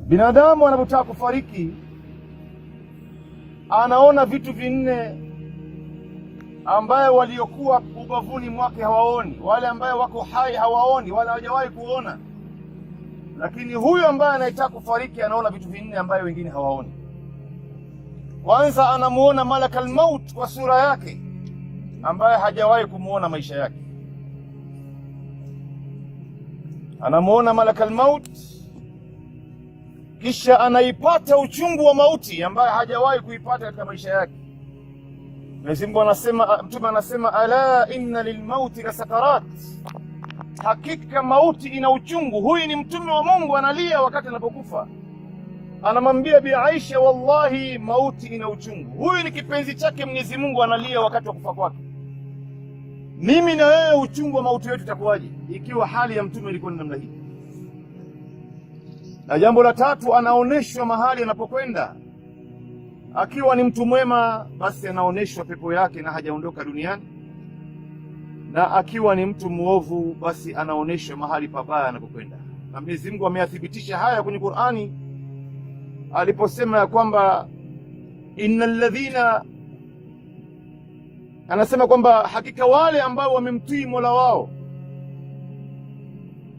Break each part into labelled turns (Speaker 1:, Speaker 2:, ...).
Speaker 1: Binadamu anapotaka kufariki anaona vitu vinne ambaye waliokuwa ubavuni mwake hawaoni, wale ambaye wako hai hawaoni, wala hawajawahi kuona. Lakini huyu ambaye anayetaka kufariki anaona vitu vinne ambaye wengine hawaoni. Kwanza anamuona malakal maut kwa sura yake ambaye hajawahi kumuona maisha yake. Anamuona malakal maut, kisha anaipata uchungu wa mauti ambaye hajawahi kuipata katika maisha yake. Mwenyezi Mungu anasema, Mtume anasema, ala inna lilmauti la sakarat, hakika mauti ina uchungu. Huyu ni mtume wa Mungu analia wakati anapokufa, anamwambia Bi Aisha, wallahi mauti ina uchungu. Huyu ni kipenzi chake Mwenyezi Mungu analia wakati wa kufa kwake. Mimi na wewe uchungu wa mauti wetu utakuwaje ikiwa hali ya mtume ilikuwa ni namna hii? Na jambo la tatu, anaoneshwa mahali anapokwenda. Akiwa ni mtu mwema, basi anaoneshwa pepo yake na hajaondoka duniani, na akiwa ni mtu muovu, basi anaoneshwa mahali pabaya anapokwenda. Na Mwenyezi Mungu ameyathibitisha haya kwenye Qur'ani aliposema ya kwamba innal ladhina, anasema kwamba hakika wale ambao wamemtii Mola wao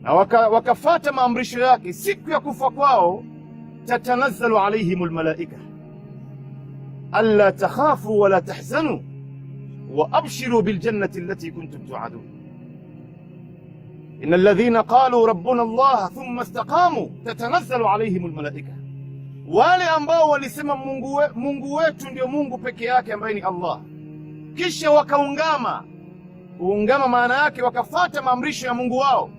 Speaker 1: na wakafata maamrisho yake, siku ya kufa kwao tatanazzalu alaihimul malaika alla takhafu wala tahzanu wa abshiru biljannati allati kuntum tu'adun. innal ladhina qalu rabbuna Allah thumma istaqamu tatanazzalu alaihimul malaika, wale ambao walisema Mungu wetu ndio Mungu peke yake ambaye ni Allah, kisha wakaungama. Kuungama maana yake wakafata maamrisho ya Mungu wao,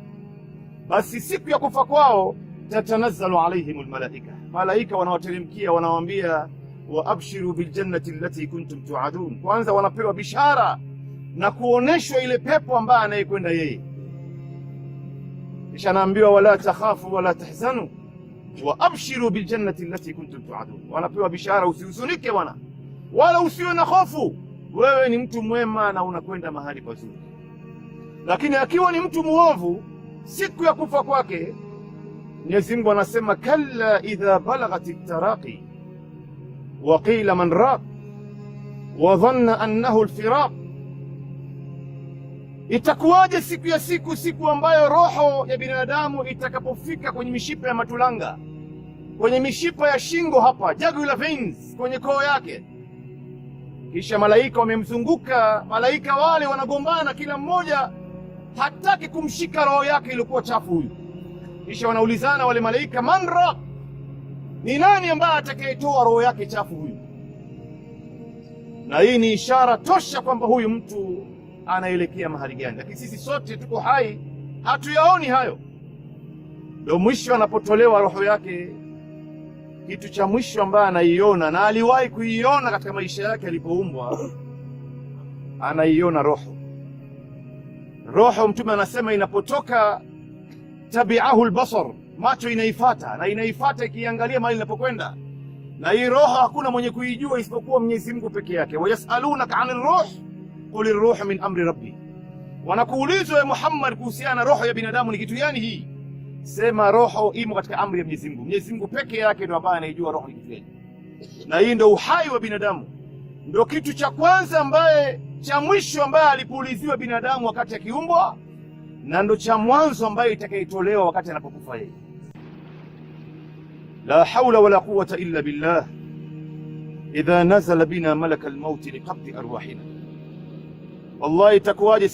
Speaker 1: basi siku ya kufa kwao tatanazzalu alaihimul malaika, malaika wanawateremkia wanawaambia wa abshiru biljannati allati kuntum tu'adun. Kwanza wanapewa bishara na kuoneshwa ile pepo ambayo anayekwenda yeye, kisha anaambiwa wala takhafu wala tahzanu wa abshiru biljannati allati kuntum tu'adun. Wanapewa bishara, usihuzunike bwana, wala usiwe na hofu, wewe ni mtu mwema na unakwenda mahali pazuri. Lakini akiwa ni mtu muovu, siku ya kufa kwake Mwenyezi Mungu anasema kalla idha balagati taraqi wa qila man raq wa dhanna annahu alfiraq. Itakuwaje siku ambayo roho ya binadamu itakapofika kwenye mishipa ya matulanga, kwenye mishipa ya shingo hapa, jugular veins, kwenye koo yake, kisha malaika wamemzunguka. Malaika wale wanagombana, kila mmoja hataki kumshika roho yake iliyokuwa chafu huyu. Kisha wanaulizana wale malaika, man raq, ni nani ambaye atakayetoa roho yake chafu huyu? Na hii ni ishara tosha kwamba huyu mtu anaelekea mahali gani. Lakini sisi sote tuko hai, hatuyaoni hayo. Ndio mwisho anapotolewa roho yake, kitu cha mwisho ambaye anaiona na aliwahi kuiona katika maisha yake alipoumbwa, anaiona roho. Roho, Mtume anasema inapotoka tabi'ahu albasar, macho inaifata na inaifata ikiangalia mahali inapokwenda. Na hii roho hakuna mwenye kuijua isipokuwa Mwenyezi Mungu peke yake. Wayasalunaka 'anir ruh qul ar-ruhu min amri rabbi, wanakuulizwa ya Muhammad kuhusiana na roho ya binadamu ni kitu gani hii, sema roho imo katika amri ya Mwenyezi Mungu. Mwenyezi Mungu peke yake ndio ambaye anajua roho ni kitu gani. Na hii ndio uhai wa binadamu, ndio kitu cha kwanza ambaye cha mwisho ambaye alipuuliziwa binadamu wakati akiumbwa, na ndo cha mwanzo ambaye itakayetolewa wakati anapokufa yeye. La hawla wala quwwata illa billah idha nazala bina malaka almaut liqabdi arwahina. Wallahi itakuwaje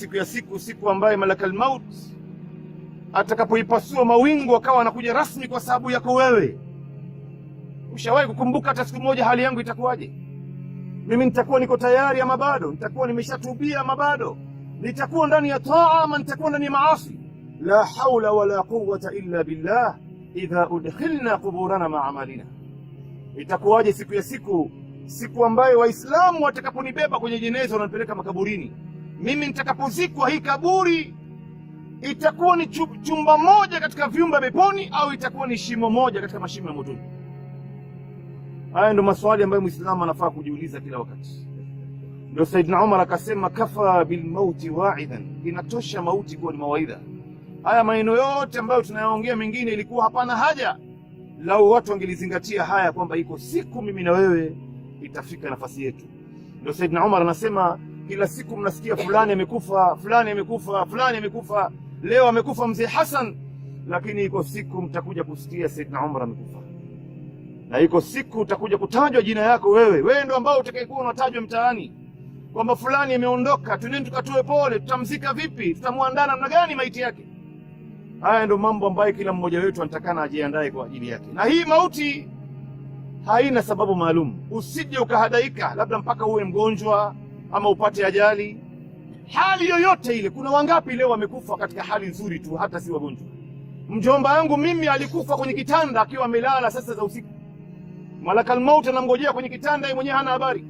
Speaker 1: siku ambaye malaka almaut atakapoipasua mawingu akawa anakuja rasmi kwa sababu yako wewe. Ushawahi kukumbuka hata siku moja hali yangu itakuwaje? Mimi nitakuwa niko tayari ama bado? Nitakuwa nimeshatubia ama bado? Nitakuwa ndani ya taa ama nitakuwa ndani ya maasi? La hawla wala quwwata illa billah idha udkhilna quburana ma'amalina. Itakuwaje siku ambayo Waislamu watakaponibeba kwenye jeneza wananipeleka makaburini, mimi nitakapozikwa, hii kaburi itakuwa ni chumba moja katika vyumba peponi au itakuwa ni shimo moja katika mashimo ya motoni? Haya ndio maswali ambayo Muislamu anafaa kujiuliza kila wakati. Ndio Saidna Umar akasema, kafa bilmauti wa'idhan, inatosha mauti kuwa ni mawaidha. Haya maneno yote ambayo tunayaongea mengine ilikuwa hapana haja, lau watu wangelizingatia haya kwamba iko siku mimi na wewe itafika nafasi yetu. Ndio Saidna Umar anasema, kila siku mnasikia fulani amekufa, fulani amekufa, fulani amekufa. Leo amekufa mzee Hassan, lakini iko siku mtakuja kusikia Saidna Umar amekufa, na iko siku utakuja kutajwa jina yako wewe ndio ambao utakayekuwa unatajwa mtaani kwamba fulani ameondoka, tuneni tukatoe pole, tutamzika vipi, tutamwandaa namna gani maiti yake. Haya ndio mambo ambayo kila mmoja wetu anatakana ajiandae kwa ajili yake. Na hii mauti haina sababu maalum. Usije ukahadaika labda mpaka uwe mgonjwa ama upate ajali, hali yoyote ile. Kuna wangapi leo wamekufa katika hali nzuri tu, hata si wagonjwa. Mjomba yangu mimi alikufa kwenye kitanda akiwa amelala sasa za usiku, malakal maut anamngojea kwenye kitanda, yeye mwenyewe hana habari.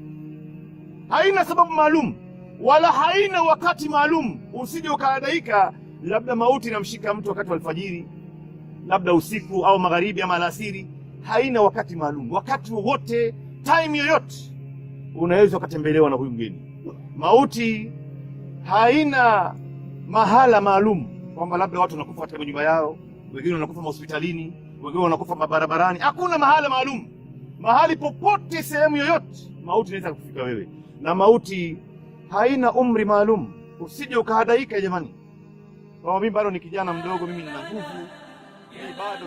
Speaker 1: Haina sababu maalum wala haina wakati maalum. Usije ukahadaika labda mauti inamshika mtu wakati wa alfajiri, labda usiku au magharibi ama alasiri. Haina wakati maalum. Wakati wowote, time yoyote unaweza ukatembelewa na huyu mgeni. Mauti haina mahala maalum kwamba labda watu wanakufa katika nyumba yao, wengine wanakufa hospitalini, wengine wanakufa barabarani. Hakuna mahala maalum. Mahali popote, sehemu yoyote, mauti inaweza kufika wewe, na mauti haina umri maalum. Usije ukahadaika jamani, kwa mimi bado ni kijana mdogo, mimi nina nguvu, mimi bado